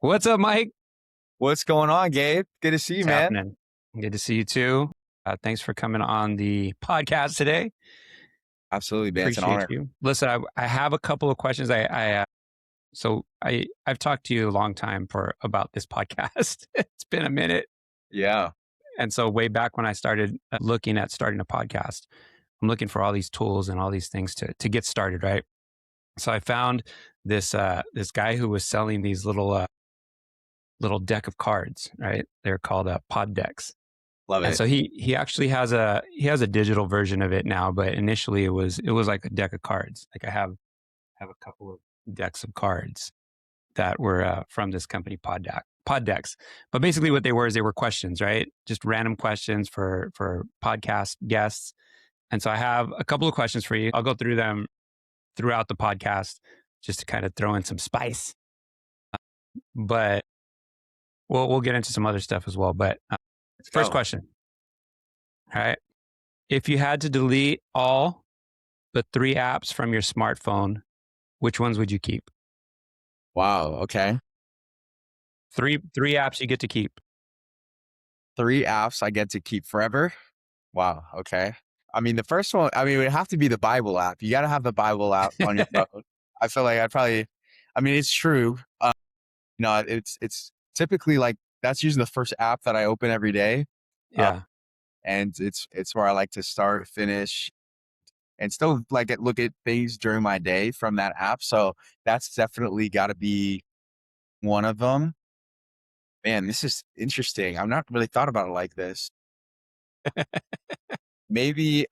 What's up, Mike? What's going on, Gabe? Good to see you, What's man. happening? Good to see you too. Thanks for coming on the podcast today. Absolutely, man. It's an Appreciate honor. you. Listen, I have a couple of questions. I've talked to you a long time about this podcast. It's been a minute, Yeah. and so way back when I started looking at starting a podcast, I'm looking for all these tools and all these things to get started, right? So I found this guy who was selling these little deck of cards, right? They're called pod decks. Love And it. so he actually has a digital version of it now, but initially it was like a deck of cards. Like I have a couple of decks of cards that were from this company pod decks. But basically what they were is they were questions, right? Just random questions for podcast guests. And so I have a couple of questions for you. I'll go through them throughout the podcast just to kind of throw in some spice. But we'll get into some other stuff as well. But Let's first go. question. All right. If you had to delete all but 3 apps from your smartphone, which ones would you keep? Wow. Okay. Three apps you get to keep. 3 apps I get to keep forever. Wow. Okay. I mean, the first one, it would have to be the Bible app. You got to have the Bible app on your phone. I feel like it's true. It's typically like that's usually the first app that I open every day. Uh, Yeah. and it's where I like to start, finish, and still look at things during my day from that app. So that's definitely got to be one of them. Man, this is interesting. I've not really thought about it like this. Maybe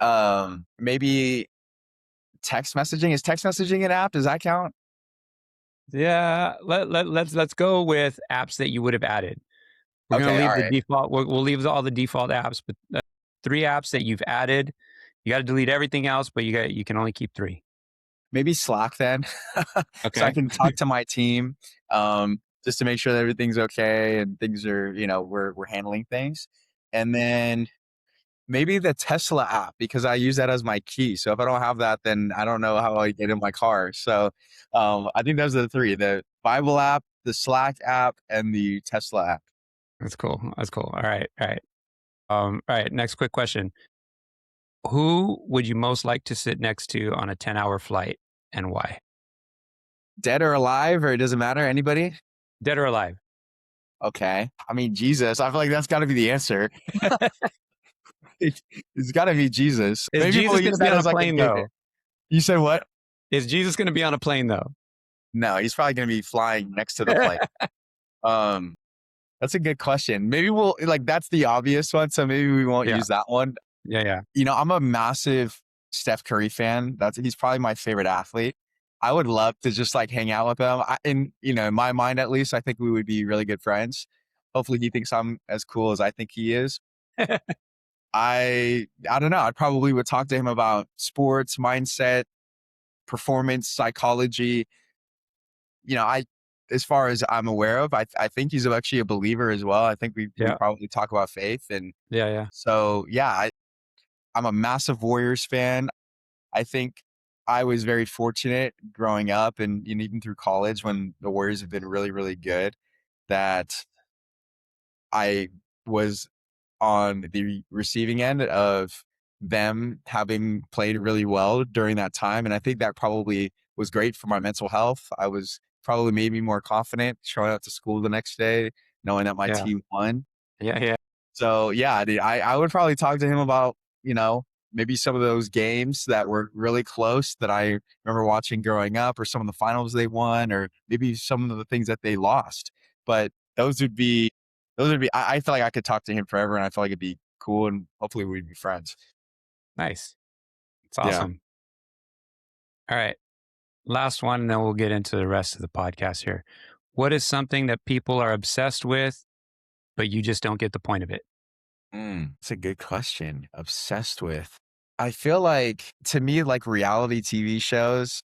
text messaging. Is text messaging an app? Does that count? Yeah. Let's go with apps that you would have added. We're going to Okay, all leave the right. default. We'll leave all the default apps, but 3 apps that you've added. You got to delete everything else, but you can only keep 3. Maybe Slack then. So I Okay. can talk to my team, just to make sure that everything's okay and things are, we're handling things. And then maybe the Tesla app, because I use that as my key. So if I don't have that, then I don't know how I get in my car. So I think those are the 3: the Bible app, the Slack app, and the Tesla app. That's cool. That's cool. All right. All right. All right. Next quick question. Who would you most like to sit next to on a 10-hour flight and why? Dead or alive, or it doesn't matter. Anybody? Dead or alive? Okay. I mean, Jesus. I feel like that's got to be the answer. It's got to be Jesus. Is Maybe Jesus we'll going use to be that on a as like a plane pivot. though? You said what? Is Jesus going to be on a plane though? No, he's probably going to be flying next to the plane. Um, that's a good question. Maybe that's the obvious one. So maybe we won't Yeah. use that one. Yeah. I'm a massive Steph Curry fan. He's probably my favorite athlete. I would love to just hang out with him. In my mind, at least, I think we would be really good friends. Hopefully he thinks I'm as cool as I think he is. I don't know. I probably would talk to him about sports, mindset, performance, psychology. As far as I'm aware of, I think he's actually a believer as well. I think we Yeah. probably talk about faith. And Yeah. so, yeah, I'm a massive Warriors fan. I think I was very fortunate growing up and even through college when the Warriors have been really, really good, that I was on the receiving end of them having played really well during that time. And I think that probably was great for my mental health. I was probably made me more confident showing up to school the next day, knowing that my Yeah. team won. Yeah. So yeah, I would probably talk to him about, maybe some of those games that were really close that I remember watching growing up, or some of the finals they won, or maybe some of the things that they lost. But I feel like I could talk to him forever, and I feel like it'd be cool, and hopefully we'd be friends. Nice. It's Yeah. awesome. All right. Last one, and then we'll get into the rest of the podcast here. What is something that people are obsessed with, but you just don't get the point of it? That's a good question. Obsessed with. I feel like, to me, reality TV shows,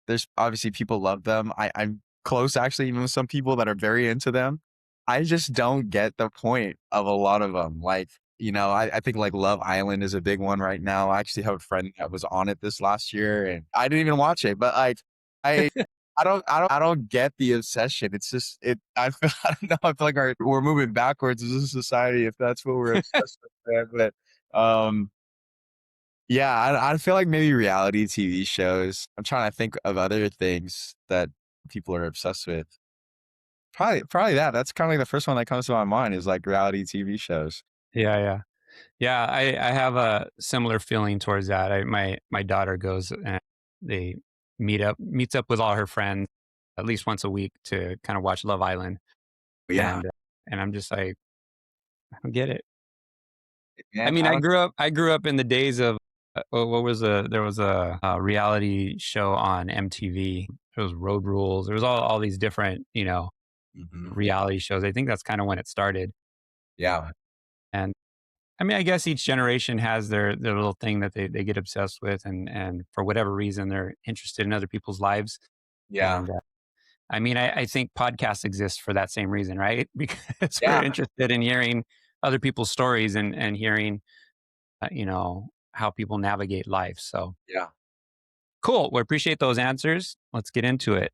there's obviously people love them. I'm close actually, even with some people that are very into them. I just don't get the point of a lot of them. I think Love Island is a big one right now. I actually have a friend that was on it this last year, and I didn't even watch it, but I I don't get the obsession. It's just I feel I don't know. I feel like we're moving backwards as a society if that's what we're obsessed with. Man. But yeah, I feel like maybe reality TV shows. I'm trying to think of other things that people are obsessed with. Probably that. That's kind of like the first one that comes to my mind is like reality TV shows. Yeah, yeah. Yeah, I have a similar feeling towards that. My daughter goes and they meets up with all her friends at least once a week to kind of watch Love Island, Yeah, and I'm just like, I don't get it. I man. mean, I don't. I grew up in the days of what was a there was a reality show on MTV. There was Road Rules. There was all these different Mhm. reality shows. I think that's kind of when it started. Yeah, And I mean, I guess each generation has their little thing that they get obsessed with, and for whatever reason, they're interested in other people's lives. yeah, And I mean, I think podcasts exist for that same reason, right? Because we're yeah, interested in hearing other people's stories and hearing, how people navigate life. So yeah, cool. We appreciate those answers. Let's get into it.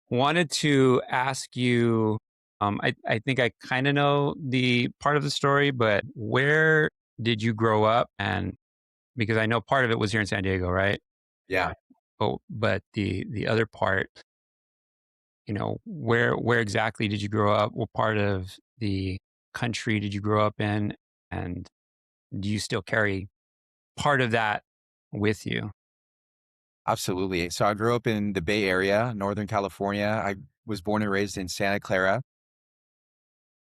Wanted to ask you. I think I kind of know the part of the story, but where did you grow up? And because I know part of it was here in San Diego, right? yeah. But the other part, where exactly did you grow up? What part of the country did you grow up in? And do you still carry part of that with you? Absolutely. So I grew up in the Bay Area, Northern California. I was born and raised in Santa Clara.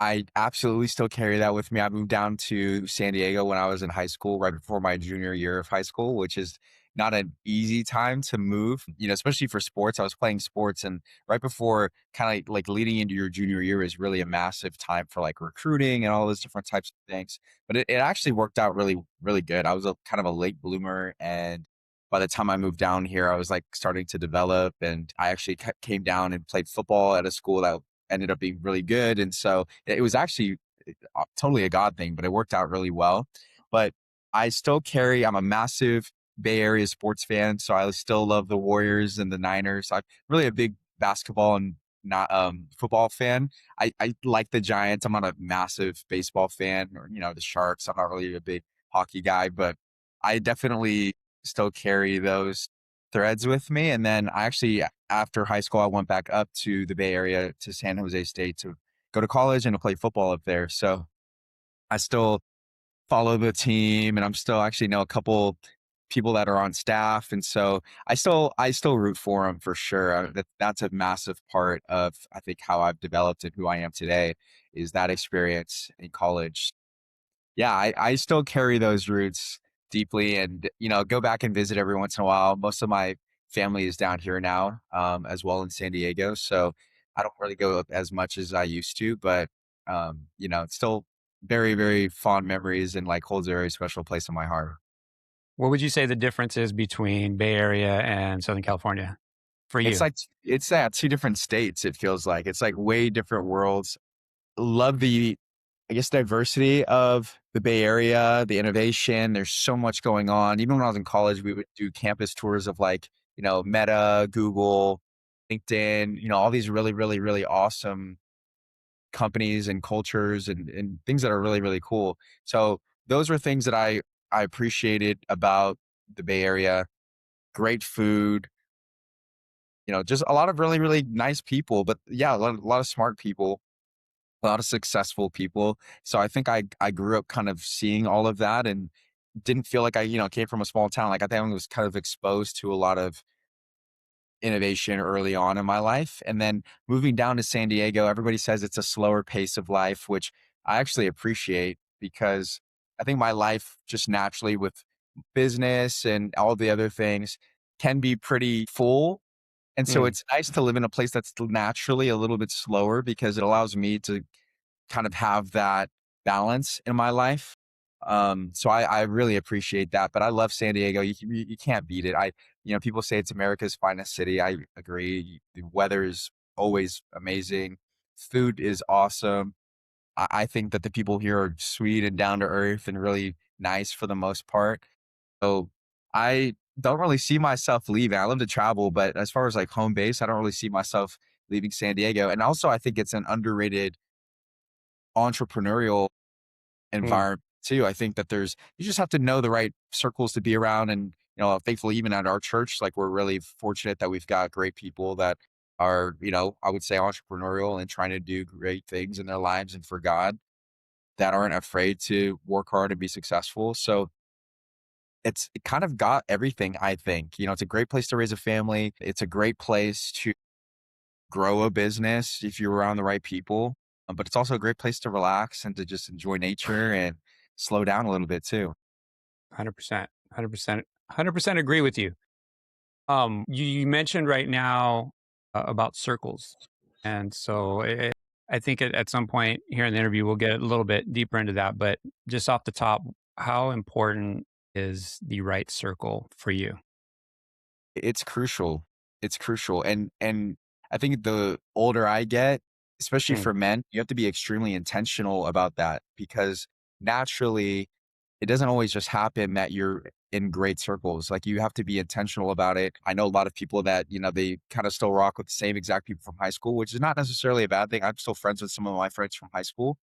I absolutely still carry that with me. I moved down to San Diego when I was in high school, right before my junior year of high school, which is not an easy time to move, especially for sports. I was playing sports, and right before kind of like leading into your junior year is really a massive time for like recruiting and all those different types of things. But it actually worked out really, really good. I was a kind of a late bloomer. And by the time I moved down here, I was like starting to develop, and I actually came down and played football at a school that ended up being really good. And so it was actually totally a God thing, but it worked out really well. But I'm a massive Bay Area sports fan. So I still love the Warriors and the Niners. I'm really a big basketball and not football fan. I like the Giants. I'm not a massive baseball fan or, the Sharks. I'm not really a big hockey guy, but I definitely still carry those threads with me. And then I actually, after high school, I went back up to the Bay Area to San Jose State to go to college and to play football up there. So I still follow the team, and I'm still actually know a couple people that are on staff. And so I still root for them for sure. That's a massive part of, I think, how I've developed and who I am today is that experience in college. Yeah, I still carry those roots deeply and, go back and visit every once in a while. Most of my family is down here now, as well in San Diego. So I don't really go up as much as I used to, but, it's still very, very fond memories and like holds a very special place in my heart. What would you say the difference is between Bay Area and Southern California for It's you? like, it's two different states. It feels like it's like way different worlds. Love the, I guess, diversity of the Bay Area, the innovation. There's so much going on. Even when I was in college, we would do campus tours of like, Meta, Google, LinkedIn, all these really, really, really awesome companies and cultures and things that are really, really cool. So those were things that I appreciated about the Bay Area. Great food, just a lot of really, really nice people, but yeah, a lot of smart people, a lot of successful people. So I think I grew up kind of seeing all of that and didn't feel like I, came from a small town. Like I think I was kind of exposed to a lot of innovation early on in my life. And then moving down to San Diego, everybody says it's a slower pace of life, which I actually appreciate because I think my life just naturally with business and all the other things can be pretty full. And so Mm. it's nice to live in a place that's naturally a little bit slower because it allows me to kind of have that balance in my life. So I really appreciate that. But I love San Diego. You can't beat it. People say it's America's finest city. I agree. The weather is always amazing. Food is awesome. I think that the people here are sweet and down to earth and really nice for the most part. So I don't really see myself leaving. I love to travel, but as far as like home base, I don't really see myself leaving San Diego. And also, I think it's an underrated entrepreneurial Mm, environment too. I think that you just have to know the right circles to be around. And, thankfully, even at our church, like we're really fortunate that we've got great people that are, I would say entrepreneurial and trying to do great things in their lives and for God, that aren't afraid to work hard and be successful. So it kind of got everything, I think. It's a great place to raise a family. It's a great place to grow a business if you're around the right people. But it's also a great place to relax and to just enjoy nature and slow down a little bit too. 100%, 100%, 100% agree with you. You mentioned right now about circles, and so I think at some point here in the interview we'll get a little bit deeper into that. But just off the top, how important is the right circle for you? It's crucial. It's crucial. And I think the older I get, especially Mm, for men, you have to be extremely intentional about that because naturally it doesn't always just happen that you're in great circles. Like you have to be intentional about it. I know a lot of people that, they kind of still rock with the same exact people from high school, which is not necessarily a bad thing. I'm still friends with some of my friends from high school,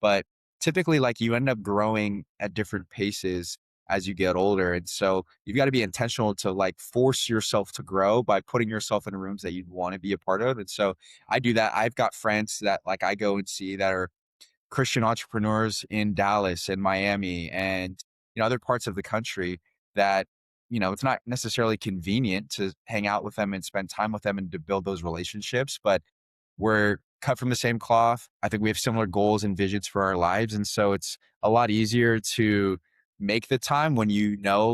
but typically, like, you end up growing at different paces as you get older, and so you've gotta be intentional to, like, force yourself to grow by putting yourself in rooms that you'd wanna be a part of, and so I do that. I've got friends that, like, I go and see that are Christian entrepreneurs in Dallas and Miami and, other parts of the country that, it's not necessarily convenient to hang out with them and spend time with them and to build those relationships, but we're cut from the same cloth. I think we have similar goals and visions for our lives. And so it's a lot easier to make the time when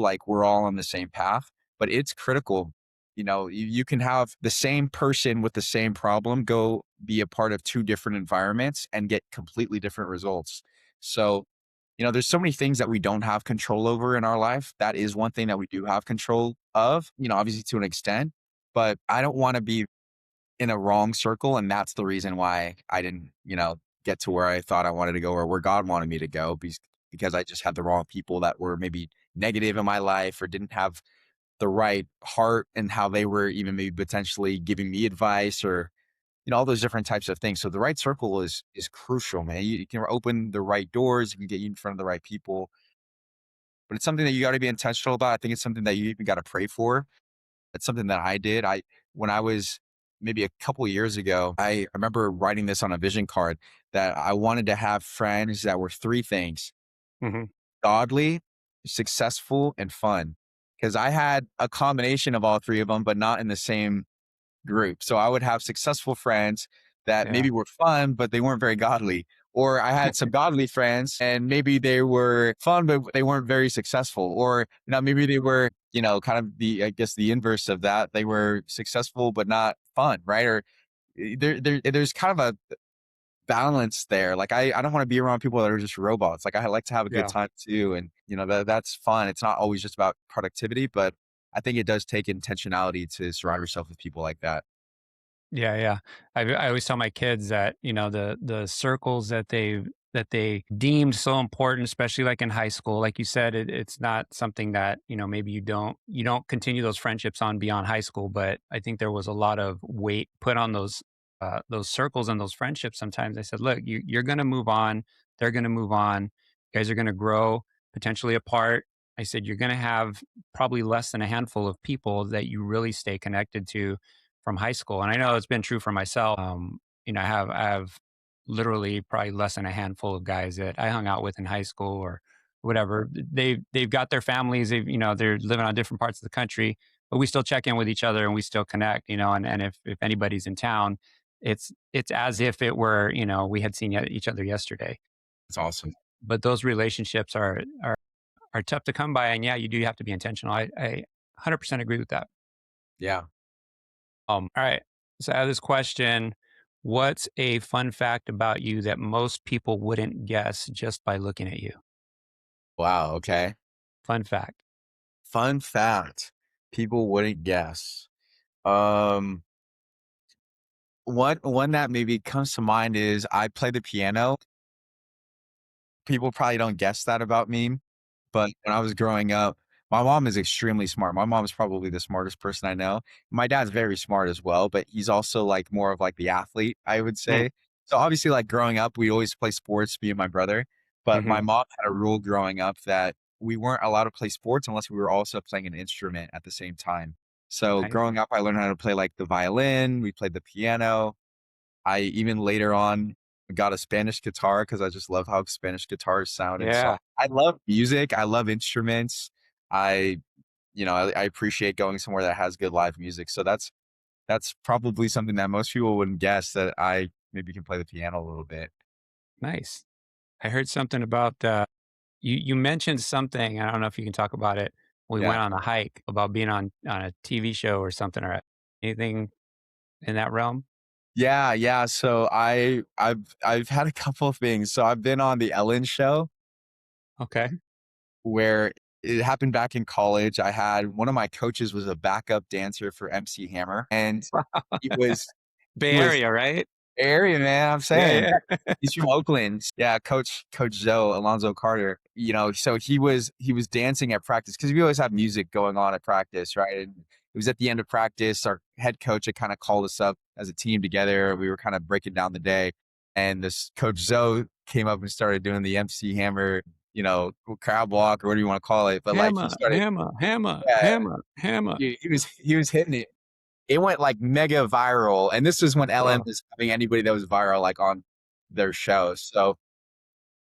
like we're all on the same path. But it's critical. You can have the same person with the same problem go be a part of two different environments and get completely different results. So, there's so many things that we don't have control over in our life. That is one thing that we do have control of, obviously to an extent. But I don't want to be in a wrong circle, and that's the reason why I didn't, get to where I thought I wanted to go or where God wanted me to go because I just had the wrong people that were maybe negative in my life or didn't have the right heart and how they were even maybe potentially giving me advice or, all those different types of things. So the right circle is crucial, man. You can open the right doors, you can get you in front of the right people, but it's something that you got to be intentional about. I think it's something that you even got to pray for. It's something that I did. When I was maybe a couple years ago, I remember writing this on a vision card that I wanted to have friends that were three things: hmm godly, successful, and fun. Because I had a combination of all three of them, but not in the same group. So I would have successful friends that Yeah, maybe were fun, but they weren't very godly. Or I had some godly friends and maybe they were fun, but they weren't very successful. Or, maybe they were, kind of I guess the inverse of that. They were successful, but not fun, right? Or there's kind of a balance there. Like I don't want to be around people that are just robots. Like I like to have a good yeah. time too. And, that's fun. It's not always just about productivity, but I think it does take intentionality to surround yourself with people like that. Yeah, yeah. I always tell my kids that the circles that they deemed so important, especially like in high school, like you said, it's not something that maybe you don't continue those friendships on beyond high school. But I think there was a lot of weight put on those circles and those friendships. Sometimes I said, look, you're going to move on, they're going to move on, you guys are going to grow potentially apart. I said you're going to have probably less than a handful of people that you really stay connected to from high school, and I know it's been true for myself. I have literally probably less than a handful of guys that I hung out with in high school or whatever. They've got their families. They're living on different parts of the country, but we still check in with each other and we still connect. And if anybody's in town, it's as if it were we had seen each other yesterday. It's awesome. But those relationships are tough to come by, and yeah, you do have to be intentional. I 100% agree with that. Yeah. All right. So I have this question. What's a fun fact about you that most people wouldn't guess just by looking at you? Wow. Okay. Fun fact. Fun fact. People wouldn't guess. Um, one that maybe comes to mind is I play the piano. People probably don't guess that about me, but when I was growing up, My mom is extremely smart. My mom is probably the smartest person I know. My dad's very smart as well, but he's also like more of like the athlete, I would Mm, say. So obviously, like growing up, we always play sports, me and my brother. But my mhm. mom had a rule growing up that we weren't allowed to play sports unless we were also playing an instrument at the same time. So Nice. growing up, I learned how to play like the violin, we played the piano. I even later on got a Spanish guitar because I just love how Spanish guitars sound and so Yeah, I love music, I love instruments. I I appreciate going somewhere that has good live music. So that's probably something that most people wouldn't guess that I maybe can play the piano a little bit. nice. I heard something about, you mentioned something, I don't know if you can talk about it, we Yeah. went on a hike about being on a TV show or something or anything in that realm? Yeah, yeah. So I've had a couple of things. So I've been on the Ellen show Okay. where it happened back in college. I had one of my coaches was a backup dancer for MC Hammer, and he was Bay he was Area, right? area, man, I'm saying. Yeah, yeah. He's from Oakland. Yeah, Coach Zoe, Alonzo Carter, so he was dancing at practice because we always have music going on at practice, right? And it was at the end of practice. Our head coach had kind of called us up as a team together. We were kind of breaking down the day. And this Coach Zoe came up and started doing the MC Hammer, crab walk or whatever you want to call it. But like he Hammer, started, hammer, hammer, yeah, hammer, hammer. he was hitting it. It went like mega viral. And this was when LM Whoa. was having anybody that was viral like on their shows. So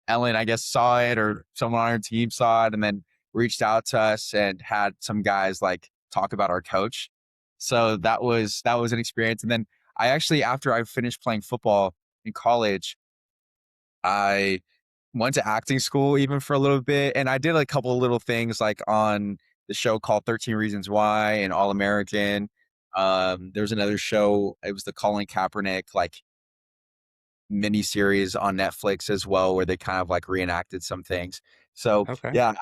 Ellen, I guess, saw it or someone on her team saw it and then reached out to us and had some guys like talk about our coach. So that was an experience. And then I actually, after I finished playing football in college, I went to acting school even for a little bit. And I did a couple of little things like on the show called 13 Reasons Why and All American. There was another show, it was the Colin Kaepernick like mini series on Netflix as well, where they kind of like reenacted some things. So Okay. yeah,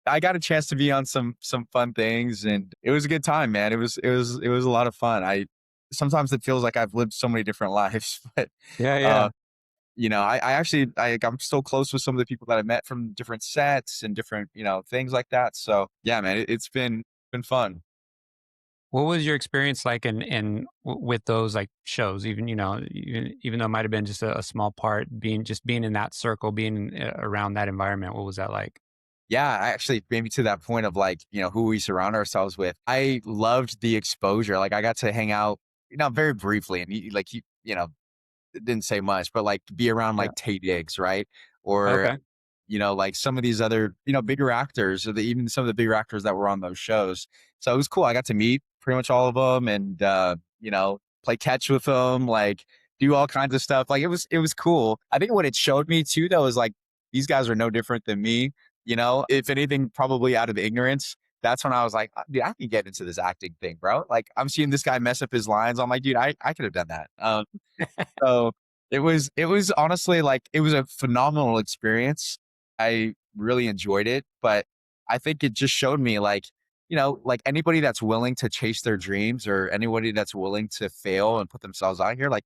I got a chance to be on some fun things, and it was a good time, man. It was a lot of fun. I sometimes it feels like I've lived so many different lives, but Yeah, uh, yeah. I actually I'm still close with some of the people that I met from different sets and different things like that. So yeah, man, it's been fun. What was your experience like with those, like, shows? Even, even though it might have been just a small part, being in that circle, being, around that environment, what was that like? Yeah, actually, maybe to that point of like, who we surround ourselves with. I loved the exposure. Like, I got to hang out, very briefly, and it didn't say much, but like be around Yeah. like Tay Diggs, right? Or Okay. like some of these other, bigger actors, or even some of the bigger actors that were on those shows. So it was cool. I got to meet pretty much all of them, and play catch with them, like do all kinds of stuff. Like it was cool. I think what it showed me too, though, is like these guys are no different than me. If anything, probably out of ignorance. That's when I was like, dude, I can get into this acting thing, bro. Like I'm seeing this guy mess up his lines. I'm like, dude, I could have done that. So it was honestly like it was a phenomenal experience. I really enjoyed it, but I think it just showed me like, like anybody that's willing to chase their dreams or anybody that's willing to fail and put themselves out here, like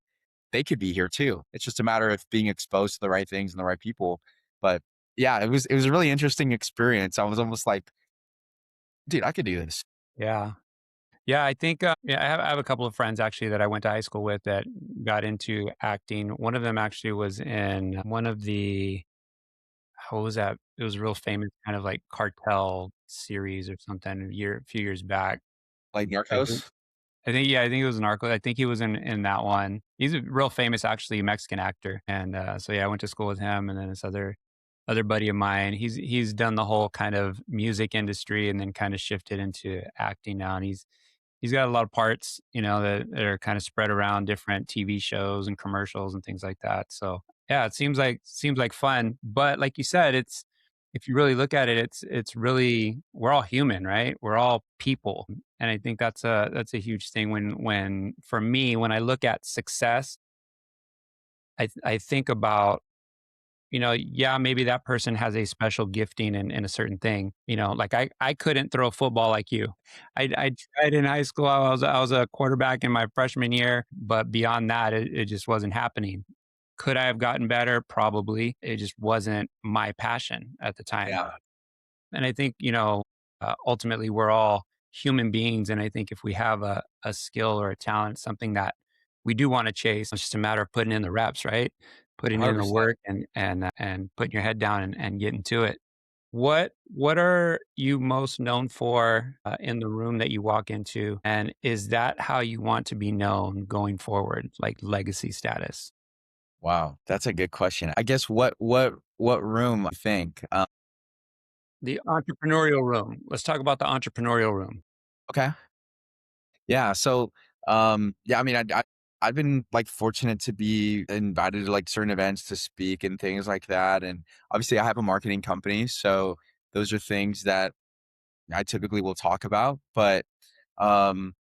they could be here too. It's just a matter of being exposed to the right things and the right people. But yeah, it was a really interesting experience. I was almost like, dude, I could do this. Yeah. Yeah, I think, yeah, I have a couple of friends actually that I went to high school with that got into acting. One of them actually was in one of the what was that? It was a real famous kind of like cartel series or something a few years back. Like I think Narcos? yeah, I think it was Narcos. I think he was in that one. He's a real famous, actually, Mexican actor, and, so, yeah, I went to school with him, and then this other buddy of mine, he's done the whole kind of music industry and then kinda shifted into acting now, and he's got a lot of parts, that are kind of spread around different TV shows and commercials and things like that. So yeah, it seems like fun. But like you said, it's if you really look at it, it's really we're all human, right? We're all people. And I think that's a huge thing when for me, when I look at success, I think about yeah, maybe that person has a special gifting in a certain thing. Like I couldn't throw a football like you. I tried in high school. I was a quarterback in my freshman year, but beyond that, it just wasn't happening. Could I have gotten better? Probably. It just wasn't my passion at the time. Yeah. And I think, ultimately we're all human beings, and I think if we have a skill or a talent, something that we do want to chase, it's just a matter of putting in the reps, right? Putting in the 100%. work and putting your head down and getting to it. What are you most known for in the room that you walk into, and is that how you want to be known going forward, like legacy status? Wow, that's a good question. I guess what room I think. The entrepreneurial room. Let's talk about the entrepreneurial room. Okay. Yeah. So, yeah, I mean, I've been like fortunate to be invited to like certain events to speak and things like that. And obviously, I have a marketing company, so those are things that I typically will talk about. But um,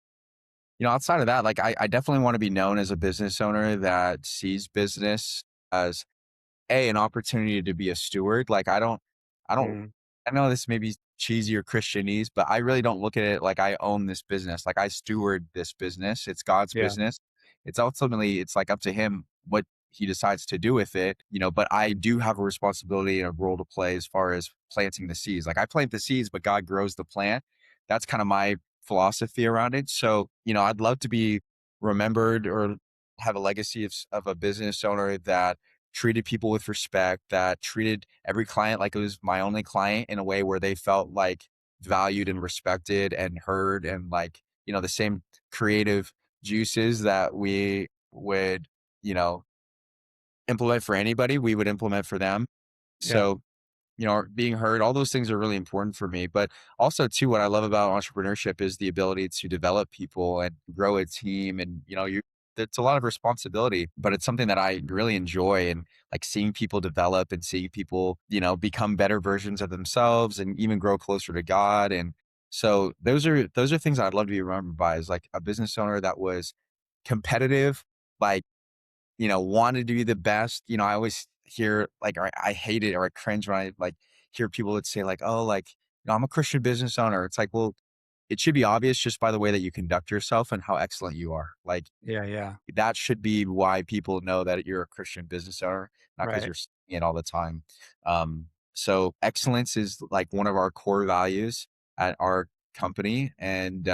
outside of that, like I definitely want to be known as a business owner that sees business as an opportunity to be a steward. Like I don't Mm, I know this may be cheesy or Christianese, but I really don't look at it like I own this business. Like I steward this business. It's God's yeah, business. It's ultimately it's like up to him what he decides to do with it, but I do have a responsibility and a role to play as far as planting the seeds. Like I plant the seeds, but God grows the plant. That's kind of my philosophy around it. So, I'd love to be remembered or have a legacy of a business owner that treated people with respect, that treated every client like it was my only client in a way where they felt like valued and respected and heard and like, the same creative juices that we would, you know, implement for anybody, we would implement for them. yeah, So, being heard, all those things are really important for me. But also, too, what I love about entrepreneurship is the ability to develop people and grow a team. And, it's a lot of responsibility, but it's something that I really enjoy. And like seeing people develop and seeing people, become better versions of themselves and even grow closer to God. And so those are things I'd love to be remembered by as like a business owner that was competitive, like wanted to be the best. I always hear like, or I hate it or I cringe when I like hear people that say like, oh, like, I'm a Christian business owner. It's like, well, it should be obvious just by the way that you conduct yourself and how excellent you are. Like yeah, yeah. that should be why people know that you're a Christian business owner, not because Right. you're saying it all the time. So excellence is like one of our core values at our company. And,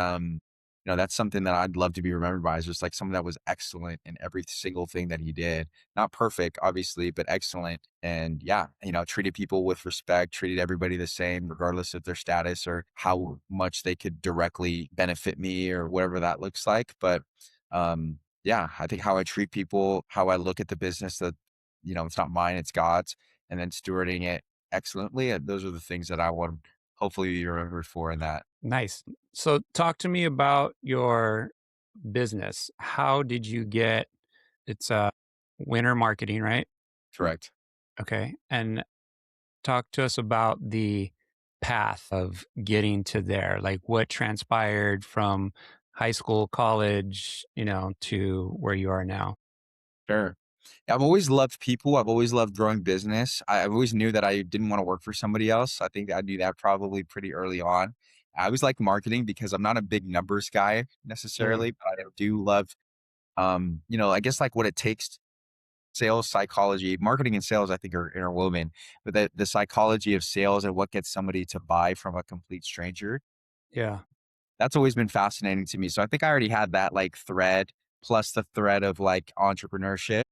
that's something that I'd love to be remembered by is just like someone that was excellent in every single thing that he did. Not perfect, obviously, but excellent. And yeah, treated people with respect, treated everybody the same, regardless of their status or how much they could directly benefit me or whatever that looks like. But, yeah, I think how I treat people, how I look at the business that, it's not mine, it's God's, and then stewarding it excellently. Those are the things that I want hopefully be remembered for in that. Nice. So talk to me about your business. How did you get it's Winter marketing, right? Correct. Okay. And talk to us about the path of getting to there. Like what transpired from high school, college, to where you are now. Sure. I've always loved people. I've always loved growing business. I always knew that I didn't want to work for somebody else. I think I knew that probably pretty early on. I always like marketing because I'm not a big numbers guy Mm, necessarily, but I do love, I guess like what it takes sales psychology, marketing and sales, I think are interwoven, but the psychology of sales and what gets somebody to buy from a complete stranger, yeah. that's always been fascinating to me. So I think I already had that like thread plus the thread of like entrepreneurship.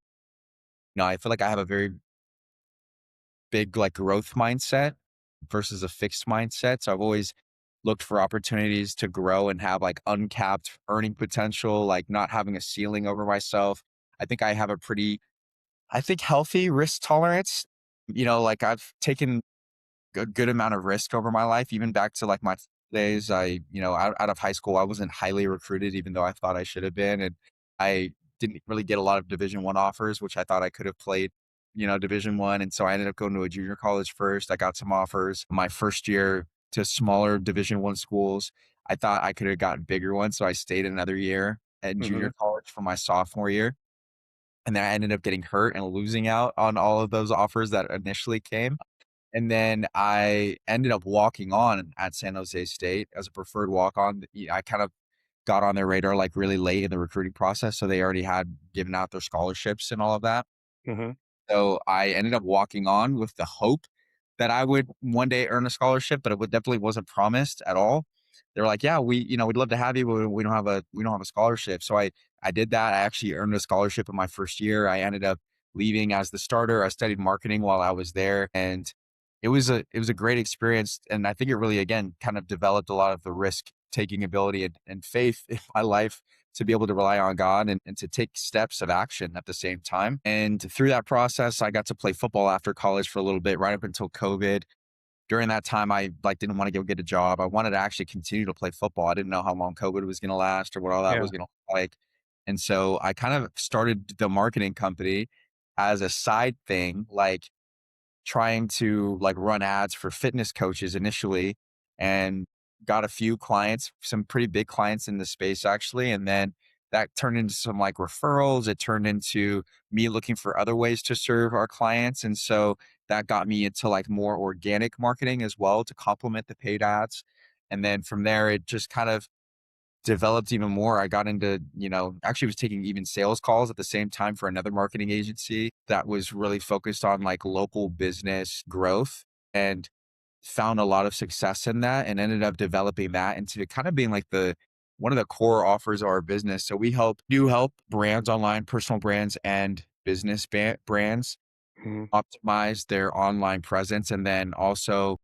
I feel like I have a very big like growth mindset versus a fixed mindset. So I've always looked for opportunities to grow and have like uncapped earning potential, like not having a ceiling over myself. I think I have a pretty healthy risk tolerance. Like I've taken a good amount of risk over my life, even back to like my days. Out of high school, I wasn't highly recruited, even though I thought I should have been. And I didn't really get a lot of Division 1 offers, which I thought I could have played, Division 1. And so I ended up going to a junior college first. I got some offers my first year to smaller Division 1 schools. I thought I could have gotten bigger ones. So I stayed another year at Hmm. junior college for my sophomore year. And then I ended up getting hurt and losing out on all of those offers that initially came. And then I ended up walking on at San Jose State as a preferred walk on. I kind of got on their radar like really late in the recruiting process. So they already had given out their scholarships and all of that. Hmm. So I ended up walking on with the hope that I would one day earn a scholarship, but it would definitely wasn't promised at all. They were like, "Yeah, we'd love to have you, but we don't have a scholarship." So I did that. I actually earned a scholarship in my first year. I ended up leaving as the starter. I studied marketing while I was there, and it was a great experience. And I think it really again kind of developed a lot of the risk taking ability and faith in my life to be able to rely on God and to take steps of action at the same time. And through that process, I got to play football after college for a little bit, right up until COVID. During that time, I like didn't want to go get a job. I wanted to actually continue to play football. I didn't know how long COVID was going to last or what all that Yeah. was going to look like. And so I kind of started the marketing company as a side thing, like trying to like run ads for fitness coaches initially, and got a few clients, some pretty big clients in the space actually. And then that turned into some like referrals. It turned into me looking for other ways to serve our clients. And so that got me into like more organic marketing as well to complement the paid ads. And then from there, it just kind of developed even more. I got into, actually was taking even sales calls at the same time for another marketing agency that was really focused on like local business growth, and found a lot of success in that and ended up developing that into kind of being like the one of the core offers of our business. So we help brands online, personal brands and business brands Mhm. optimize their online presence and then also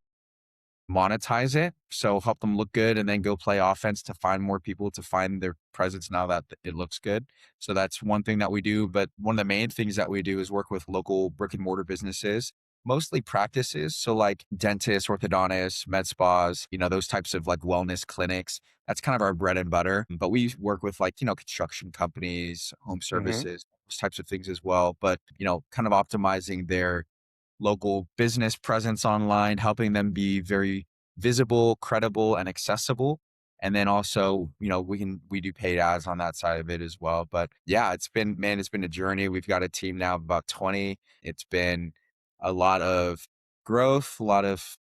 monetize it. So help them look good and then go play offense to find more people to find their presence now that it looks good. So that's one thing that we do. But one of the main things that we do is work with local brick and mortar businesses, mostly practices. So like dentists, orthodontists, med spas, those types of like wellness clinics. That's kind of our bread and butter. But we work with like, construction companies, home Mhm. services, those types of things as well. But, kind of optimizing their local business presence online, helping them be very visible, credible, and accessible. And then also, we do paid ads on that side of it as well. But yeah, it's been a journey. We've got a team now of about 20. It's been a lot of growth, a lot of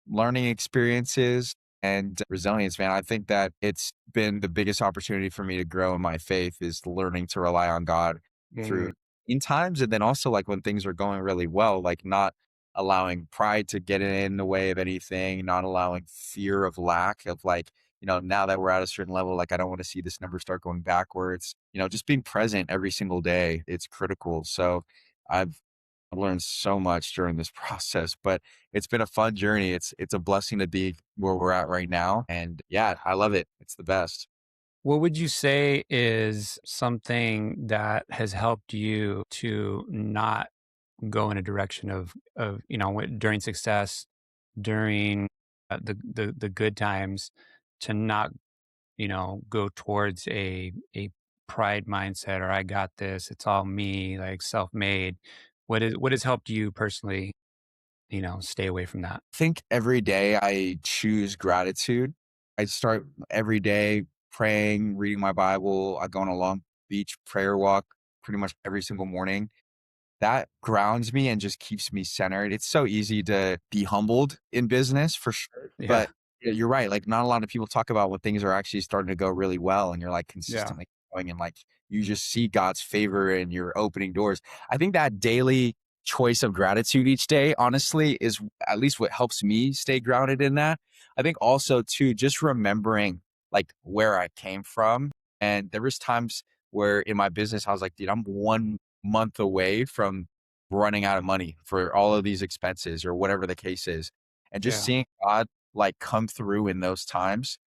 learning experiences and resilience, man. I think that it's been the biggest opportunity for me to grow in my faith is learning to rely on God through Mhm. in times. And then also like when things are going really well, like not allowing pride to get in the way of anything, not allowing fear of lack of like, now that we're at a certain level, like I don't want to see this number start going backwards, just being present every single day. It's critical. So I've learned so much during this process, but it's been a fun journey. It's a blessing to be where we're at right now. And yeah, I love it. It's the best. What would you say is something that has helped you to not go in a direction of during success, during the good times, to not go towards a pride mindset or I got this, it's all me, like self made. What has helped you personally, stay away from that? I think every day I choose gratitude. I start every day praying, reading my Bible. I go on a long beach prayer walk pretty much every single morning. That grounds me and just keeps me centered. It's so easy to be humbled in business for sure, Yeah, but you're right. Like not a lot of people talk about when things are actually starting to go really well and you're like yeah, consistently going and like you just see God's favor and you're opening doors. I think that daily choice of gratitude each day, honestly, is at least what helps me stay grounded in that. I think also too, just remembering like where I came from. And there was times where in my business, I was like, dude, I'm 1 month away from running out of money for all of these expenses or whatever the case is. And just yeah, seeing God like come through in those times,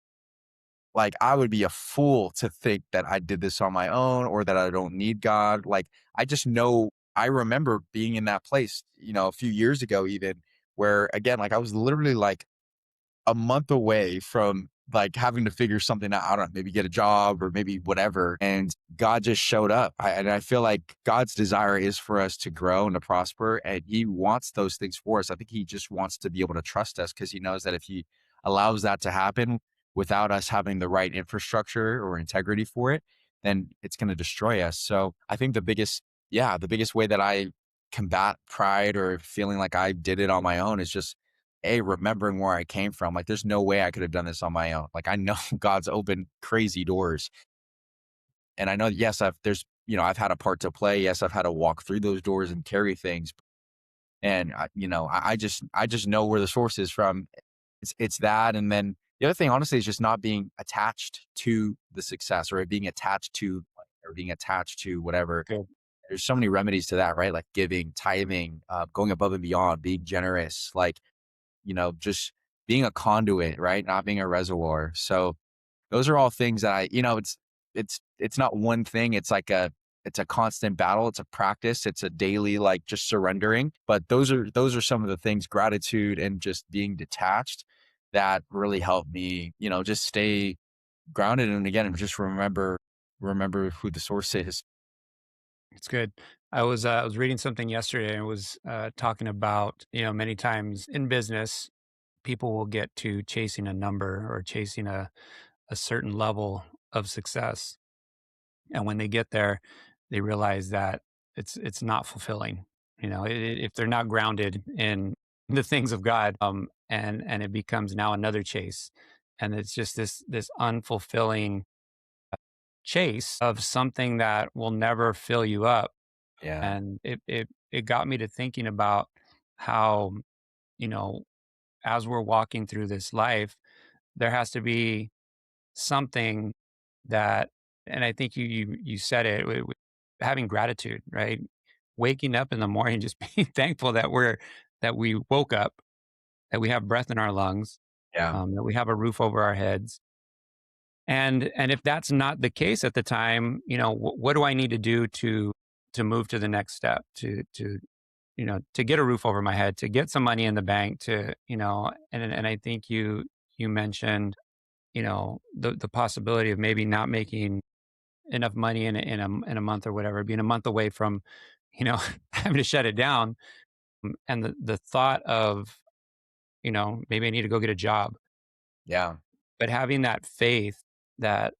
like I would be a fool to think that I did this on my own or that I don't need God. Like I just know I remember being in that place, a few years ago, even where again, like I was literally like a month away from like having to figure something out. I don't know, maybe get a job or maybe whatever. And God just showed up. And I feel like God's desire is for us to grow and to prosper. And He wants those things for us. I think He just wants to be able to trust us because He knows that if He allows that to happen without us having the right infrastructure or integrity for it, then it's going to destroy us. So I think the biggest way that I combat pride or feeling like I did it on my own is just remembering where I came from. Like, there's no way I could have done this on my own. Like, I know God's opened crazy doors. And I know, yes, I've had a part to play. Yes, I've had to walk through those doors and carry things. And I just know where the source is from. It's that, and then the other thing, honestly, is just not being attached to the success, or being attached to, or being attached to whatever. Good. There's so many remedies to that, right? Like giving, tithing, going above and beyond, being generous, like, just being a conduit, right? Not being a reservoir. So those are all things that it's not one thing. It's a constant battle. It's a practice. It's a daily, like, just surrendering. But those are some of the things, gratitude and just being detached, that really help me, just stay grounded. And again, just remember who the source is. It's good. I was reading something yesterday and it was talking about, many times in business, people will get to chasing a number or chasing a certain level of success. And when they get there, they realize that it's not fulfilling. If they're not grounded in the things of God, and it becomes now another chase, and it's just this unfulfilling chase of something that will never fill you up. Yeah. And it got me to thinking about how, you know, as we're walking through this life, there has to be something that, and I think you said it, having gratitude, right? Waking up in the morning, just being thankful that we woke up, that we have breath in our lungs, Yeah. that we have a roof over our heads. And if that's not the case at the time, what do I need to do to move to the next step, to get a roof over my head, to get some money in the bank, and I think you mentioned, the possibility of maybe not making enough money in a month or whatever, being a month away from, having to shut it down. And the thought of, maybe I need to go get a job, Yeah. but having that faith that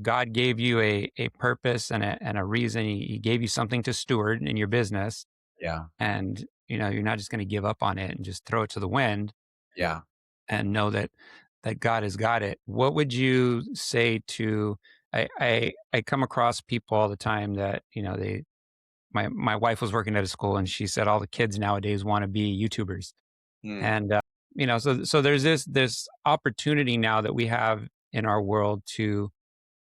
God gave you a purpose and a reason. He gave you something to steward in your business, Yeah. and you're not just going to give up on it and just throw it to the wind, Yeah. and know that God has got it. What would you say to? I come across people all the time that, they my wife was working at a school and she said all the kids nowadays want to be YouTubers. Mm. And so there's this opportunity now that we have in our world to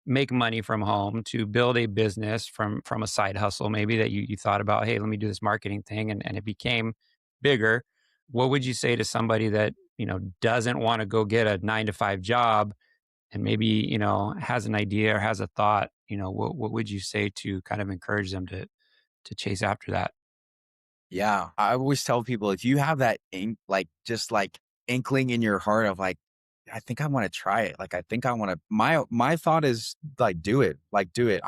make money from home, to build a business from a side hustle, maybe that you thought about, hey, let me do this marketing thing, and it became bigger. What would you say to somebody that, doesn't want to go get a 9 to 5 job, and maybe, has an idea or has a thought? What would you say to kind of encourage them to chase after that? Yeah, I always tell people, if you have that just like inkling in your heart of, like, I think I want to try it. Like, I think I want to. My thought is, like, do it. Like, do it.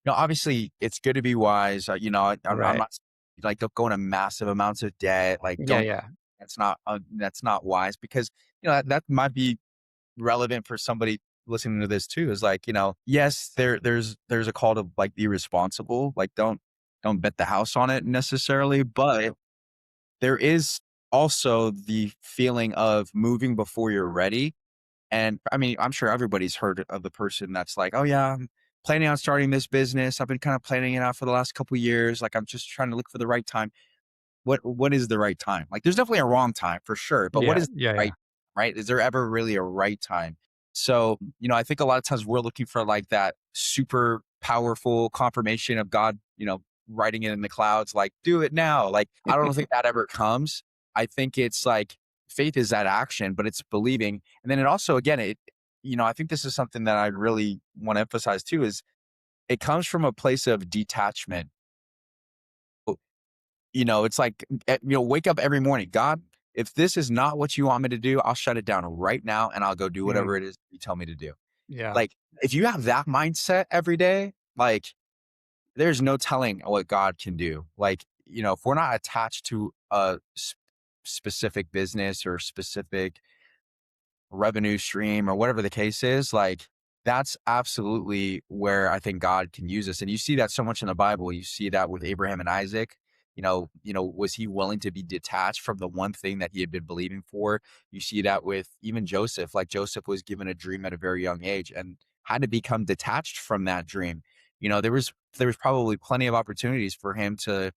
Obviously, it's good to be wise. I'm Right. not like, don't go into massive amounts of debt. Like, Yeah, don't. yeah. That's not wise, because that might be relevant for somebody listening to this too. Is like, yes, there's a call to, like, be responsible. Like, don't bet the house on it necessarily, but there is also the feeling of moving before you're ready. And I mean, I'm sure everybody's heard of the person that's like, "Oh yeah, I'm planning on starting this business. I've been kind of planning it out for the last couple years. Like, I'm just trying to look for the right time." What is the right time? Like, there's definitely a wrong time for sure, but what Yeah, is yeah, right, yeah. right? Is there ever really a right time? So, I think a lot of times we're looking for, like, that super powerful confirmation of God, writing it in the clouds, like, do it now. Like, I don't think that ever comes. I think it's like, faith is that action, but it's believing. And then it also, again, I think this is something that I really want to emphasize too, is it comes from a place of detachment. It's like, wake up every morning. God, if this is not what you want me to do, I'll shut it down right now and I'll go do whatever Mm, it is you tell me to do. yeah. Like, if you have that mindset every day, like, there's no telling what God can do. Like, if we're not attached to a specific business or specific revenue stream or whatever the case is, like, that's absolutely where I think God can use us. And you see that so much in the Bible. You see that with Abraham and Isaac. Was he willing to be detached from the one thing that he had been believing for? You see that with even Joseph. Like, Joseph was given a dream at a very young age and had to become detached from that dream. there was probably plenty of opportunities for him to,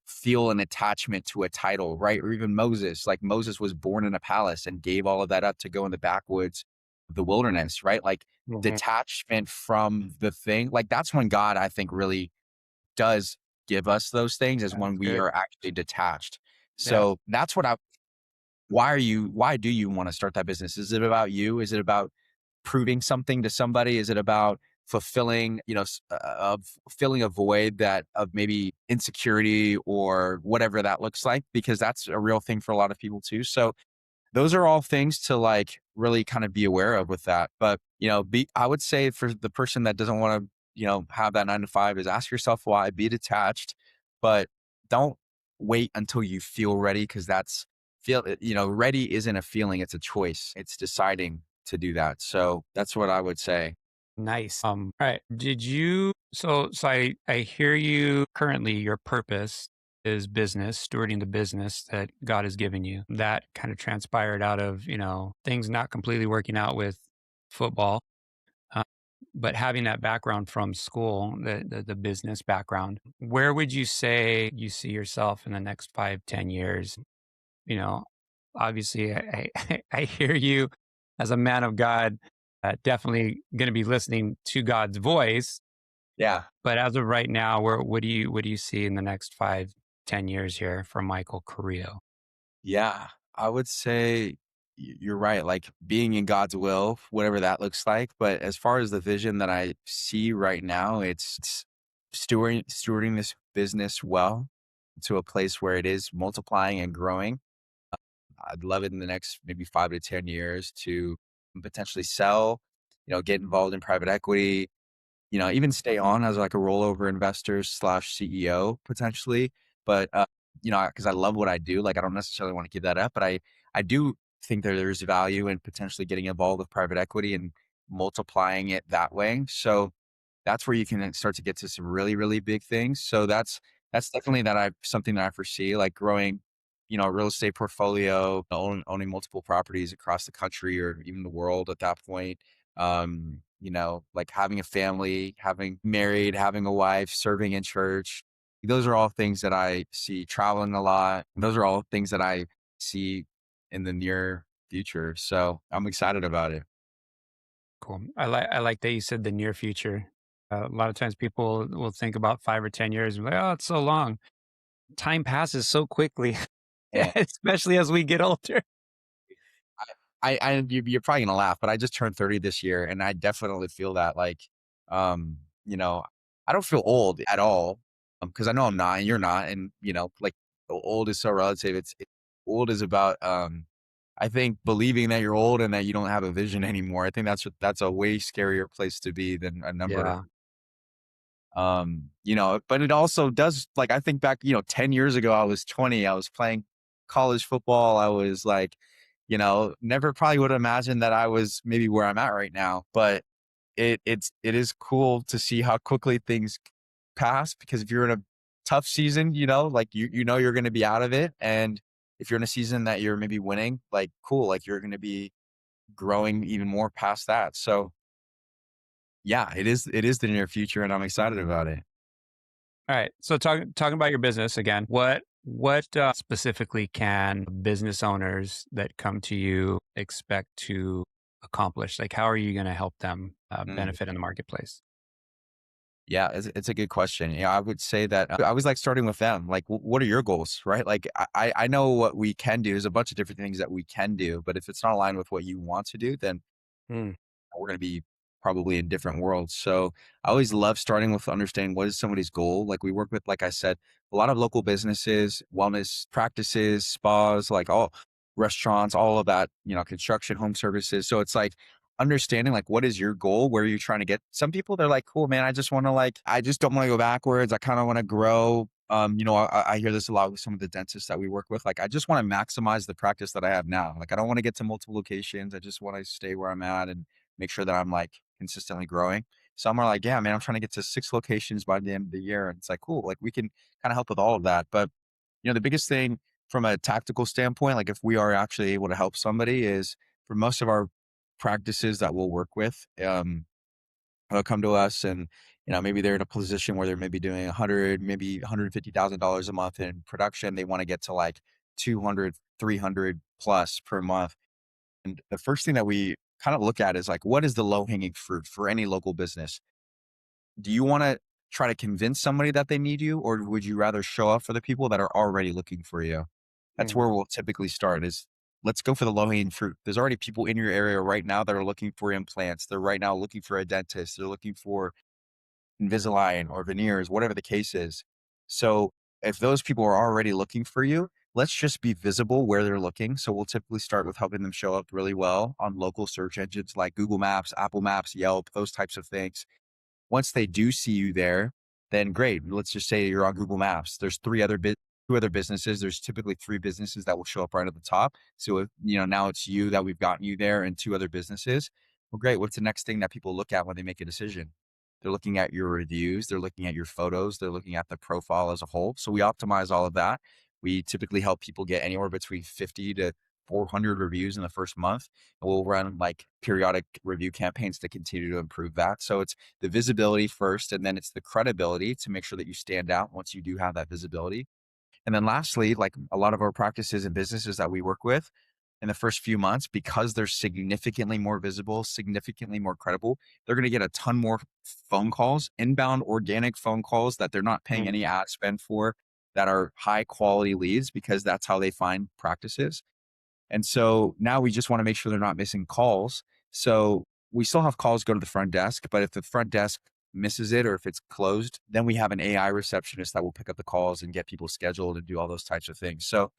feel an attachment to a title, right? Or even Moses. Like Moses was born in a palace and gave all of that up to go in the backwoods of the wilderness, right? Like Mhm. detachment from the thing. Like that's when God, I think, really does give us those things, is when That's we good. are actually detached. Yeah. So that's what I why do you want to start that business? Is it about you? Is it about proving something to somebody? Is it about fulfilling, of filling a void that of maybe insecurity or whatever that looks like? Because that's a real thing for a lot of people too. So those are all things to like really kind of be aware of with that. But, I would say for the person that doesn't want to, have that 9 to 5, is ask yourself why, be detached, but don't wait until you feel ready. Cause ready isn't a feeling, it's a choice. It's deciding to do that. So that's what I would say. Nice. All right. Did you so I hear you currently your purpose is business, stewarding the business that God has given you. That kind of transpired out of, things not completely working out with football. Uh, but having that background from school, the business background, where would you say you see yourself in the next 5, 10 years? You know, obviously, I hear you as a man of God, definitely going to be listening to God's voice. Yeah. But as of right now, what do you see in the next 5, 10 years here for Michael Carrillo? Yeah, I would say you're right. Like being in God's will, whatever that looks like. But as far as the vision that I see right now, it's stewarding this business well to a place where it is multiplying and growing. I'd love it in the next maybe 5 to 10 years to potentially sell, get involved in private equity, even stay on as like a rollover investor slash CEO potentially. But, because I love what I do, like I don't necessarily want to give that up, but I do think that there's value in potentially getting involved with private equity and multiplying it that way. So that's where you can start to get to some really, really big things. So that's definitely something that I foresee, like growing, a real estate portfolio, owning multiple properties across the country or even the world at that point. Like having a family, having married, having a wife, serving in church. Those are all things that I see, traveling a lot. Those are all things that I see in the near future. So I'm excited about it. Cool. I like that you said the near future. A lot of times people will think about 5 or 10 years and be like, oh, it's so long. Time passes so quickly, especially as we get older. You're probably gonna laugh, but I just turned 30 this year, and I definitely feel that. Like, um, you know, I don't feel old at all, because I know I'm not, and you're not, and like old is so relative. Old is about, I think believing that you're old and that you don't have a vision anymore. I think that's a way scarier place to be than a number. Yeah. But it also does, like, I think back, 10 years ago, I was 20, I was playing college football. I was like, never probably would have imagined that I was maybe where I'm at right now. But it is cool to see how quickly things pass, because if you're in a tough season, like you're going to be out of it. And if you're in a season that you're maybe winning, like cool, like you're going to be growing even more past that. So yeah, it is the near future and I'm excited about it. All right. So talking about your business again, what specifically can business owners that come to you expect to accomplish? Like, how are you going to help them Mm. benefit in the marketplace? Yeah, it's a good question. Yeah, I would say that I was like starting with them. Like, what are your goals, right? Like, I know what we can do. There's a bunch of different things that we can do, but if it's not aligned with what you want to do, then Mm, we're going to be probably in different worlds. So I always love starting with understanding what is somebody's goal. Like we work with, like I said, a lot of local businesses, wellness practices, spas, like all restaurants, all of that, construction, home services. So it's like understanding like what is your goal? Where are you trying to get? Some people they're like, cool, man, I just don't want to go backwards. I kind of want to grow. I hear this a lot with some of the dentists that we work with. Like, I just want to maximize the practice that I have now. Like, I don't want to get to multiple locations. I just want to stay where I'm at and make sure that I'm like consistently growing. Some are like, yeah, man, I'm trying to get to 6 locations by the end of the year. And it's like, cool, like we can kind of help with all of that. But, the biggest thing from a tactical standpoint, like if we are actually able to help somebody, is for most of our practices that we'll work with, they'll come to us and, maybe they're in a position where they're maybe doing 100, maybe $150,000 a month in production. They want to get to like 200, 300 plus per month. And the first thing that we kind of look at is like, what is the low hanging fruit for any local business? Do you want to try to convince somebody that they need you, or would you rather show up for the people that are already looking for you? That's Mm, where we'll typically start is let's go for the low hanging fruit. There's already people in your area right now that are looking for implants. They're right now looking for a dentist. They're looking for Invisalign or veneers, whatever the case is. So if those people are already looking for you, let's just be visible where they're looking. So we'll typically start with helping them show up really well on local search engines like Google Maps, Apple Maps, Yelp, those types of things. Once they do see you there, then great. Let's just say you're on Google Maps. There's two other businesses. There's typically three businesses that will show up right at the top. So if, now it's you that we've gotten you there and two other businesses. Well, great. What's the next thing that people look at when they make a decision? They're looking at your reviews. They're looking at your photos. They're looking at the profile as a whole. So we optimize all of that. We typically help people get anywhere between 50 to 400 reviews in the first month. And we'll run like periodic review campaigns to continue to improve that. So it's the visibility first, and then it's the credibility to make sure that you stand out once you do have that visibility. And then lastly, like a lot of our practices and businesses that we work with in the first few months, because they're significantly more visible, significantly more credible, they're going to get a ton more phone calls, inbound organic phone calls that they're not paying mm, any ad spend for, that are high quality leads because that's how they find practices. And so now we just want to make sure they're not missing calls. So we still have calls go to the front desk, but if the front desk misses it or if it's closed, then we have an AI receptionist that will pick up the calls and get people scheduled and do all those types of things. So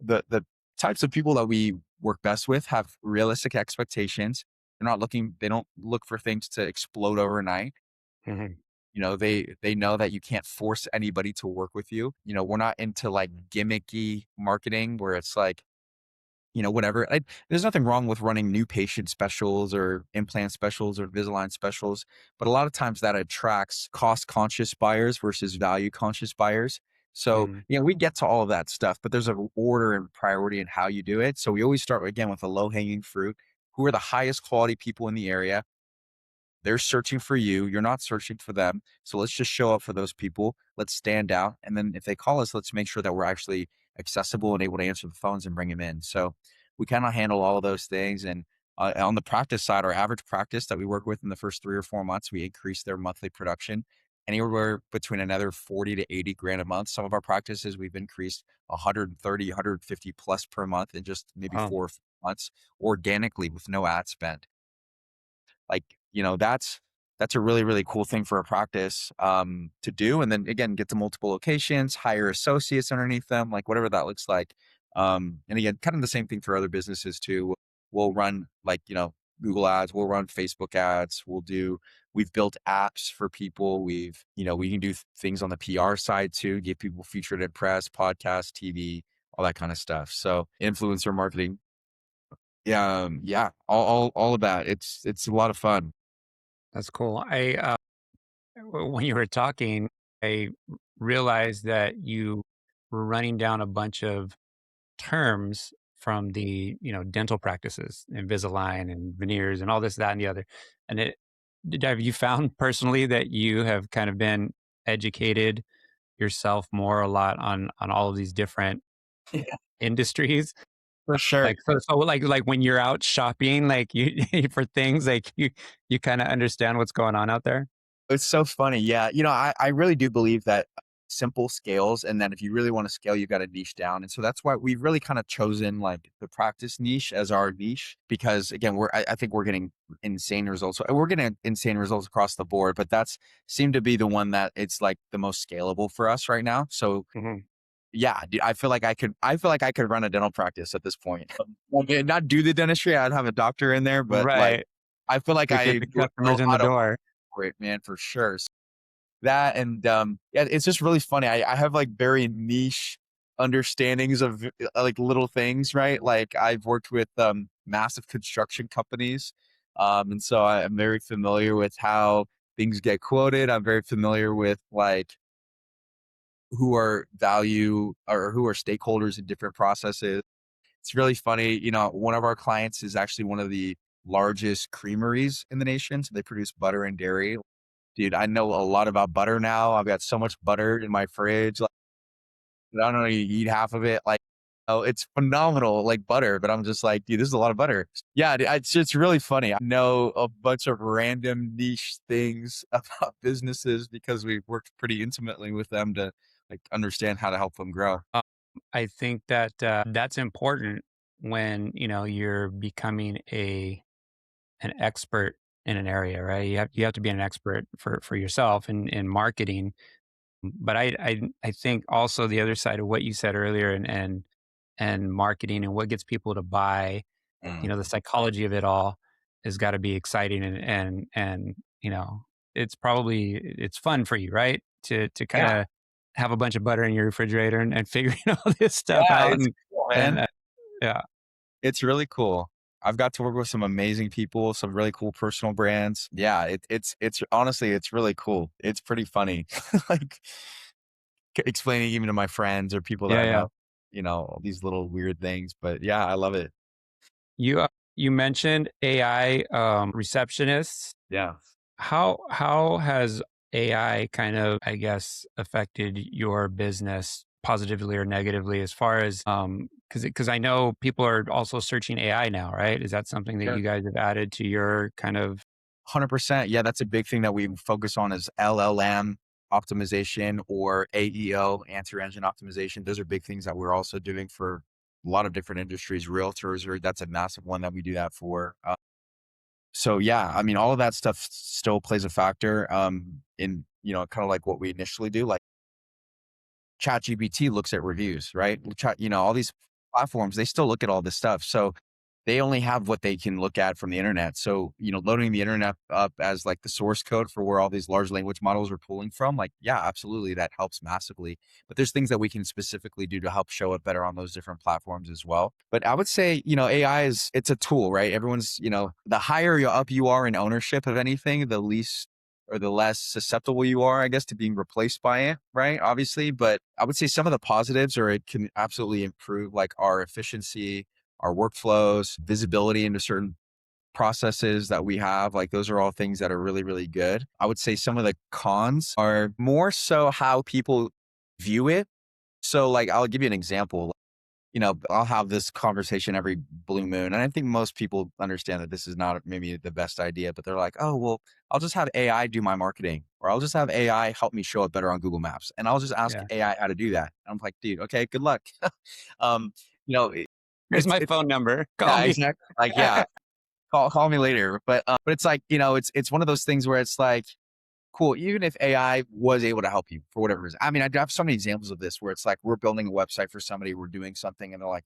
the types of people that we work best with have realistic expectations. They don't look for things to explode overnight. mhm, They know that you can't force anybody to work with you. We're not into like gimmicky marketing where it's like, whatever. There's nothing wrong with running new patient specials or implant specials or Invisalign specials, but a lot of times that attracts cost conscious buyers versus value conscious buyers. So, mm. we get to all of that stuff, but there's an order and priority in how you do it. So we always start again with the low hanging fruit. Who are the highest quality people in the area? They're searching for you. You're not searching for them. So let's just show up for those people. Let's stand out. And then if they call us, let's make sure that we're actually accessible and able to answer the phones and bring them in. So we kind of handle all of those things. And on the practice side, our average practice that we work with in the first 3 or 4 months, we increase their monthly production anywhere between another 40 to 80 grand a month. Some of our practices, we've increased 130, 150 plus per month in just maybe Wow, 4 or 5 months organically with no ad spend. Like, that's a really, really cool thing for a practice, to do, and then again, get to multiple locations, hire associates underneath them, like, whatever that looks like. And again, kind of the same thing for other businesses too. We'll run, like, Google ads, we'll run Facebook ads, we've built apps for people. We can do things on the PR side too, get people featured in press, podcast, TV, all that kind of stuff. So influencer marketing. Yeah, yeah, all of that. It's a lot of fun. that's cool. When you were talking, I realized that you were running down a bunch of terms from the, dental practices, Invisalign and veneers and all this, that, and the other. And have you found personally that you have kind of been educated yourself more a lot on all of these different Yeah, industries? for sure. Like when you're out shopping, like you for things like you kind of understand what's going on out there. It's so funny. Yeah. I really do believe that simple scales, and then if you really want to scale, you got to niche down. And so that's why we've really kind of chosen like the practice niche as our niche because again, I think we're getting insane results. We're getting insane results across the board, but that's seemed to be the one that it's like the most scalable for us right now. So Mhm. yeah, dude, I feel like I could run a dental practice at this point. Not do the dentistry. I'd have a doctor in there, but like, Right. I feel like But get I the know customers in how the to door. operate, man, for sure. So that and yeah, it's just really funny. I have like very niche understandings of like little things, right? Like I've worked with massive construction companies. And so I am very familiar with how things get quoted. I'm very familiar with like who are value or who are stakeholders in different processes. It's really funny. One of our clients is actually one of the largest creameries in the nation. So they produce butter and dairy. Dude, I know a lot about butter now. I've got so much butter in my fridge. Like, I don't know, you eat half of it. Like, oh, it's phenomenal, like butter. But I'm just like, dude, this is a lot of butter. Yeah, it's really funny. I know a bunch of random niche things about businesses because we worked pretty intimately with them to like understand how to help them grow. I think that that's important when you're becoming a an expert in an area, right? You have to be an expert for yourself in marketing. But I think also the other side of what you said earlier and marketing and what gets people to buy, Mm. the psychology of it all has got to be exciting and it's fun for you, right? To kind Yeah, of have a bunch of butter in your refrigerator and figuring all this stuff yeah, out it's cool, and man. yeah. It's really cool. I've got to work with some amazing people, some really cool personal brands. Yeah, it's honestly, it's really cool. It's pretty funny. Like explaining even to my friends or people that Yeah, I yeah. know, all these little weird things. But yeah, I love it. You mentioned AI receptionists. Yeah. How has AI kind of, I guess, affected your business positively or negatively as far as because I know people are also searching AI now, right? Is that something that Yeah. you guys have added to your kind of 100%. Yeah, that's a big thing that we focus on is LLM optimization or AEO, answer engine optimization. Those are big things that we're also doing for a lot of different industries. Realtors, or that's a massive one that we do that for. So yeah, I mean, all of that stuff still plays a factor in kind of like what we initially do. Like ChatGPT looks at reviews, right? All these platforms, they still look at all this stuff. So they only have what they can look at from the internet. So, loading the internet up as like the source code for where all these large language models are pulling from, like, yeah, absolutely. That helps massively. But there's things that we can specifically do to help show it better on those different platforms as well. But I would say, AI it's a tool, right? Everyone's, the higher up you are in ownership of anything, the least or the less susceptible you are, I guess, to being replaced by it, right? Obviously. But I would say some of the positives are it can absolutely improve like our efficiency, our workflows, visibility into certain processes that we have. Like those are all things that are really, really good. I would say some of the cons are more so how people view it. So like I'll give you an example. I'll have this conversation every blue moon. And I think most people understand that this is not maybe the best idea, but they're like, oh, well, I'll just have AI do my marketing, or I'll just have AI help me show it better on Google Maps. And I'll just ask yeah. AI how to do that. And I'm like, dude, okay, good luck. um, you know, it- Here's my it's, phone number. Call yeah, me. exactly. Like, yeah, call me later. But it's like, it's one of those things where it's like, cool, even if AI was able to help you for whatever reason. I mean, I have so many examples of this where it's like we're building a website for somebody, we're doing something, and they're like,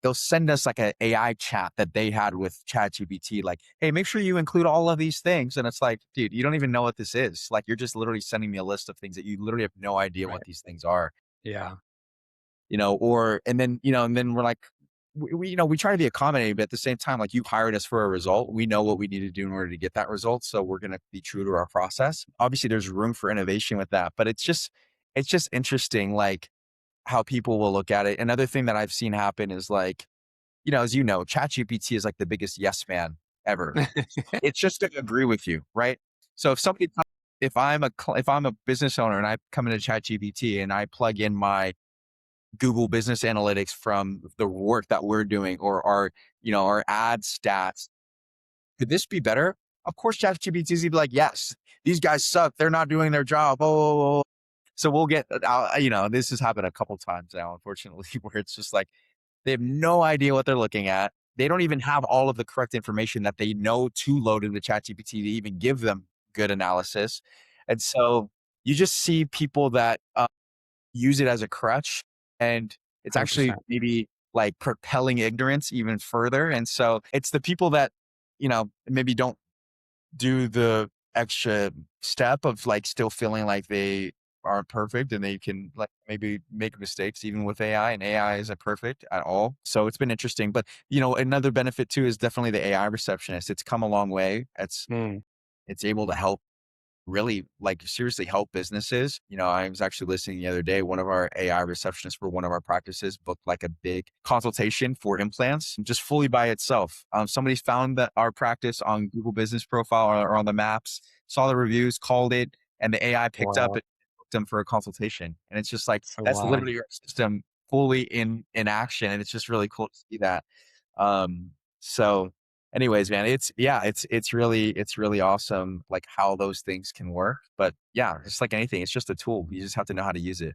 they'll send us like an AI chat that they had with ChatGPT, like, hey, make sure you include all of these things. And it's like, dude, you don't even know what this is. Like, you're just literally sending me a list of things that you literally have no idea what Right. these things are, Yeah. and then we're like, we try to be accommodating, but at the same time, like you hired us for a result. We know what we need to do in order to get that result. So we're going to be true to our process. Obviously there's room for innovation with that, but it's just interesting, like how people will look at it. Another thing that I've seen happen is like, as ChatGPT is like the biggest yes man ever. It's just to agree with you, right? So if I'm a business owner and I come into ChatGPT and I plug in my Google Business Analytics from the work that we're doing or our ad stats, could this be better? Of course, ChatGPT is gonna be like, yes, these guys suck. They're not doing their job. Oh. So we'll get, this has happened a couple times now, unfortunately, where it's just like, they have no idea what they're looking at. They don't even have all of the correct information that they know to load into ChatGPT to even give them good analysis. And so you just see people that use it as a crutch, and it's actually 100%. maybe like propelling ignorance even further. And so it's the people that, maybe don't do the extra step of like still feeling like they aren't perfect and they can like maybe make mistakes even with AI, and AI isn't perfect at all. So it's been interesting. But another benefit too is definitely the AI receptionist. It's come a long way. It's Mm. able to help really like seriously help businesses. I was actually listening the other day. One of our AI receptionists for one of our practices booked like a big consultation for implants just fully by itself. Somebody found that our practice on Google Business Profile or on the maps, saw the reviews, called it, and the AI picked up Wow. and booked them for a consultation. And it's just like So that's wild. literally our system fully in action, and it's just really cool to see that. So anyways, man, it's really awesome, like how those things can work. But yeah, just like anything, it's just a tool. You just have to know how to use it.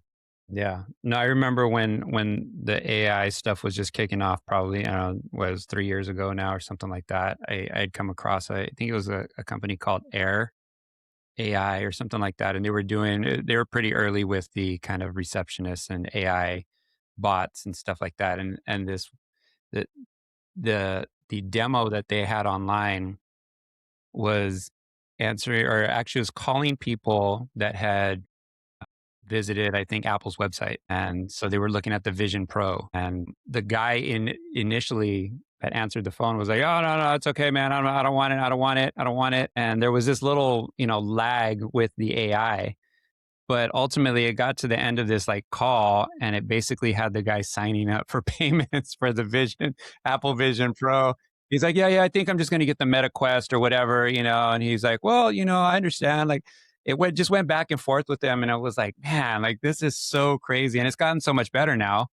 Yeah. No, I remember when the AI stuff was just kicking off, probably, I don't know, was 3 years ago now or something like that. I'd come across, I think it was a company called Air AI or something like that. And they were pretty early with the kind of receptionists and AI bots and stuff like that. And the, the demo that they had online was answering, or actually was calling people that had visited, I think, Apple's website. And so they were looking at the Vision Pro. And the guy initially that answered the phone was like, "Oh, no, no, it's okay, man. I don't want it. I don't want it. I don't want it." And there was this little, lag with the AI. But ultimately, it got to the end of this like call, and it basically had the guy signing up for payments for the Apple Vision Pro. He's like, "Yeah, yeah, I think I'm just going to get the Meta Quest or whatever, And he's like, "Well, I understand." Like, just went back and forth with them, and it was like, man, like this is so crazy, and it's gotten so much better now.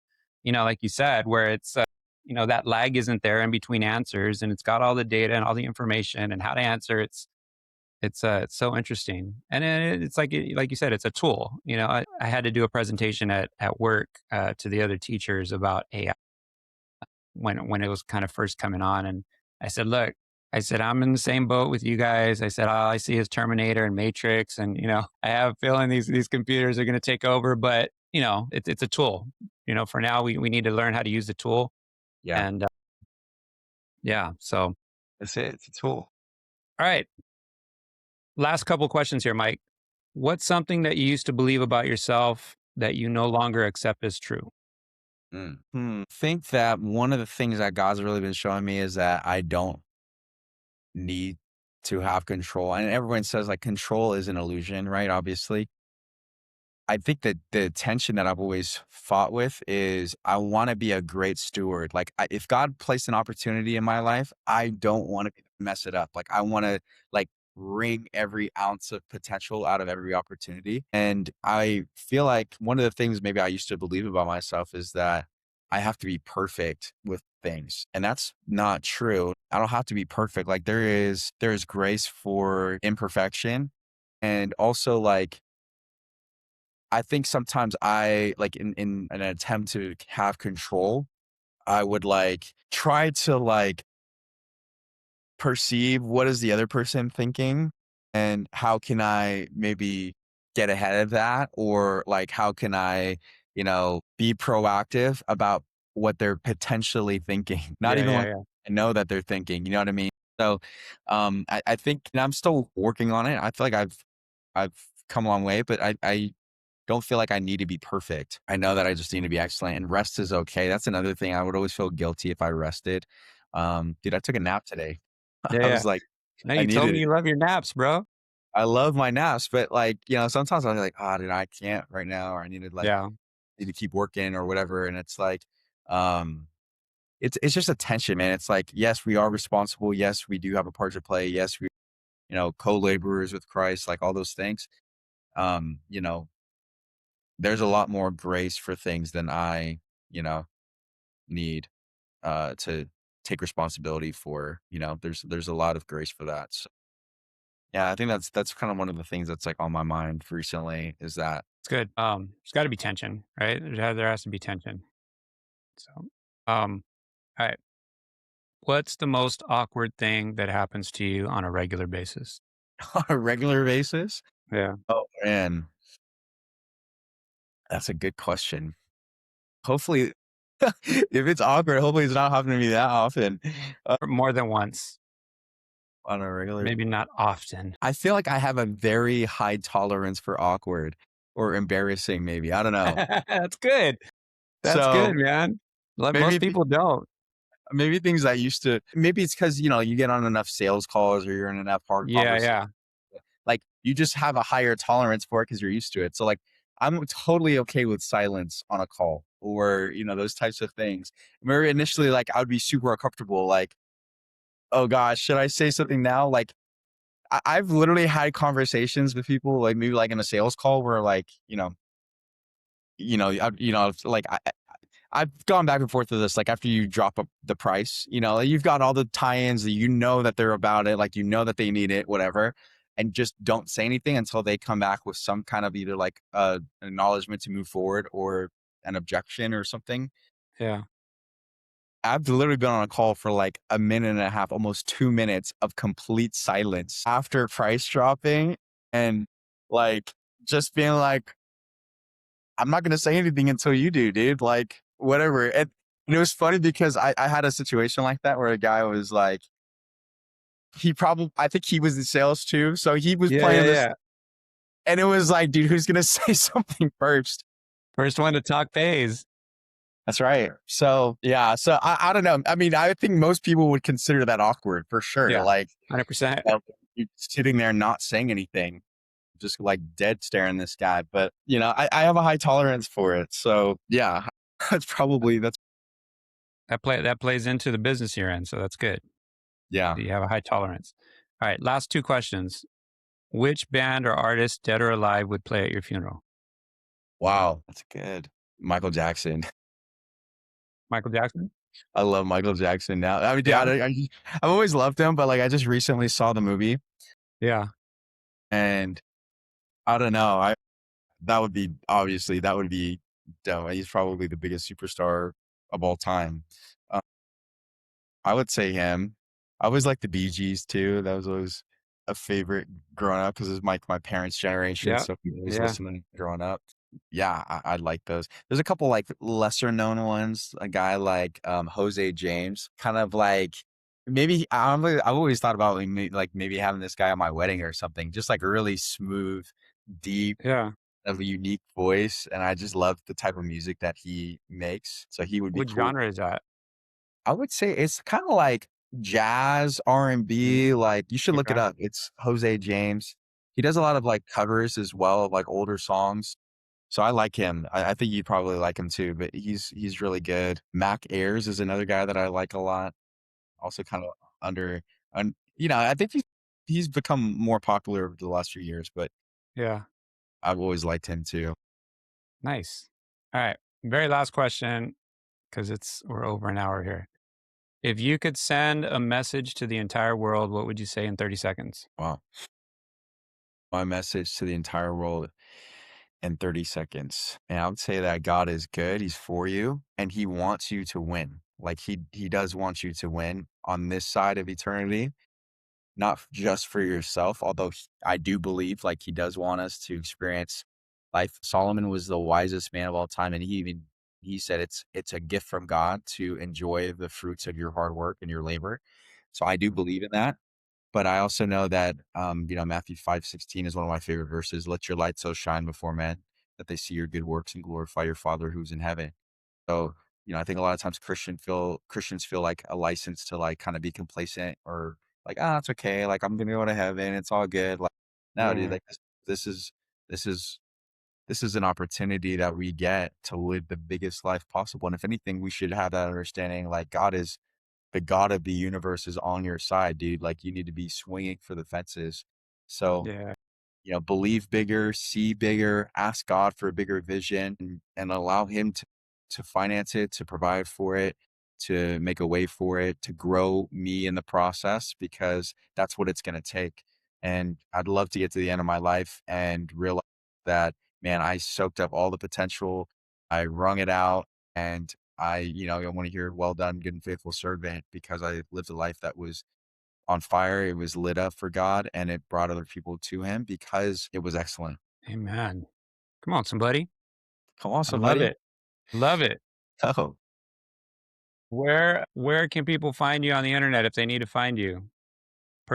Like you said, where it's that lag isn't there in between answers, and it's got all the data and all the information and how to answer. It's so interesting, and then it's like you said, it's a tool. I had to do a presentation at work to the other teachers about AI when it was kind of first coming on, and I said, "Look, I said I'm in the same boat with you guys. I said all I see is Terminator and Matrix, and I have a feeling these computers are going to take over, but it's a tool. For now we need to learn how to use the tool, Yeah, and yeah. So that's it. It's a tool. all right, last couple questions here, Mike. What's something that you used to believe about yourself that you no longer accept as true? Think that one of the things that God's really been showing me is that I don't need to have control. And everyone says like control is an illusion, right? Obviously. I think that the tension that I've always fought with is I want to be a great steward. Like if God placed an opportunity in my life, I don't want to mess it up. Like I want to like wring every ounce of potential out of every opportunity. And I feel like one of the things maybe I used to believe about myself is that I have to be perfect with things. And that's not true. I don't have to be perfect. Like there is grace for imperfection. And also like I think sometimes I like in an attempt to have control, I would like try to like perceive what is the other person thinking and how can I maybe get ahead of that, or like how can I, be proactive about what they're potentially thinking. Not Yeah, even yeah, like yeah. I know that they're thinking, you know what I mean? So I think, and I'm still working on it. I feel like I've come a long way, but I don't feel like I need to be perfect. I know that I just need to be excellent, and rest is okay. That's another thing. I would always feel guilty if I rested. Dude, I took a nap today. Yeah, I yeah. was like, No, I you told needed me it. you love your naps, bro. I love my naps, but like, sometimes I'm like, dude, I can't right now, or I Yeah, need to keep working or whatever. And it's like, um, it's just a tension, man. It's like, yes, we are responsible. Yes, we do have a part to play. Yes, we, co-laborers with Christ, like all those things. Um, you know, there's a lot more grace for things than I, you know, need to take responsibility for. There's a lot of grace for that. So, yeah, I think that's kind of one of the things that's like on my mind recently is that it's good. There's got to be tension, right? There has to be tension. So, um, all right. What's the most awkward thing that happens to you on a regular basis? on a regular basis. Yeah. Oh man, that's a good question. Hopefully, if it's awkward, hopefully it's not happening to me that often. Or more than once, On a regular, maybe not often. I feel like I have a very high tolerance for awkward or embarrassing. Maybe I don't know. That's good. That's good, So man. Like maybe most people don't. maybe things I used to. Maybe it's because you get on enough sales calls or you're in enough hard Yeah, conversations. yeah. Like You just have a higher tolerance for it because you're used to it. So like I'm totally okay with silence on a call or, those types of things. Where initially like I would be super uncomfortable, like, oh gosh, should I say something now? Like I've literally had conversations with people, like maybe like in a sales call where like, like I've gone back and forth with this. Like after you drop up the price, like, you've got all the tie-ins that that they're about it, like that they need it, whatever, and just don't say anything until they come back with some kind of either like acknowledgement to move forward or an objection or something. Yeah. I've literally been on a call for like a minute and a half, almost 2 minutes of complete silence after price dropping, and like just being like, I'm not gonna say anything until you do, dude. Like, whatever. And it was funny because I had a situation like that where a guy was like, I think he was in sales too. So he was Yeah, yeah, playing this, yeah. and it was like, dude, who's gonna say something first? First one to talk pays. That's right. So yeah. So I don't know. I mean, I think most people would consider that awkward for sure. Yeah. Like, 100%. you're sitting there not saying anything, just like dead staring this guy. But I have a high tolerance for it. So yeah, that's That plays into the business you're in, so that's good. yeah. You have a high tolerance. All right, last two questions. Which band or artist, dead or alive, would play at your funeral? Wow, that's good. Michael Jackson. Michael Jackson? I love Michael Jackson now. I mean, Yeah, I've always loved him, but like I just recently saw the movie, yeah, and I don't know. That would be dope. He's probably the biggest superstar of all time. Uh, I would say him. I always like the Bee Gees too. That was always a favorite growing up because it's my parents' generation, yeah, so we always yeah, listening growing up. Yeah, I like those. There's a couple like lesser known ones. A guy like Jose James, kind of like I've always thought about like maybe having this guy at my wedding or something. Just like really smooth, deep, yeah. of a unique voice, and I just love the type of music that he makes. So he would be What cool. genre is that? I would say it's kind of like jazz, Mm, R&B, like, you should look it okay. up. It's Jose James. He does a lot of, like, covers as well of, like, older songs. So I like him. I think you'd probably like him too, but he's really good. Mac Ayres is another guy that I like a lot. Also kind of under un I think he's become more popular over the last few years, but Yeah, I've always liked him too. nice. All right, very last question because we're over an hour here. If you could send a message to the entire world, what would you say in 30 seconds? Wow. My message to the entire world in 30 seconds. And I would say that God is good. He's for you and he wants you to win. Like he does want you to win on this side of eternity, not just for yourself, although I do believe like he does want us to experience life. Solomon was the wisest man of all time, and he said it's a gift from God to enjoy the fruits of your hard work and your labor. So I do believe in that. But I also know that, Matthew 5:16 is one of my favorite verses. Let your light so shine before men that they see your good works and glorify your Father who's in heaven. So, I think a lot of times Christians feel like a license to like kind of be complacent or like, ah, it's okay. Like I'm gonna go to heaven. It's all good. Like, no, dude, Yeah, like this is this is this is an opportunity that we get to live the biggest life possible. And if anything, we should have that understanding. Like the God of the universe is on your side, dude. Like you need to be swinging for the fences. So, yeah, believe bigger, see bigger, ask God for a bigger vision and allow him to finance it, to provide for it, to make a way for it, to grow me in the process because that's what it's going to take. And I'd love to get to the end of my life and realize that, man, I soaked up all the potential. I wrung it out and I want to hear well done, good and faithful servant because I lived a life that was on fire. It was lit up for God and it brought other people to him because it was excellent. amen. Come on, somebody. Come on, I love somebody. it. Love it. Oh, Where can people find you on the internet if they need to find you,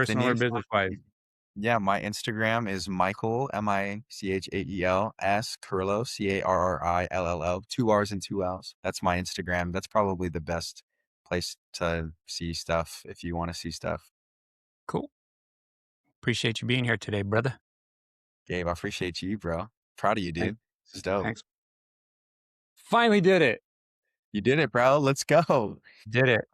if they personal need or to business wise? find yeah, my Instagram is Michael, Michael Carrillo, Carrill, 2 R's and 2 L's. That's my Instagram. That's probably the best place to see stuff if you want to see stuff. Cool. Appreciate you being here today, brother. Gabe, I appreciate you, bro. Proud of you, Thank, dude. This is dope. thanks. Finally did it. You did it, bro. Let's go. Did it.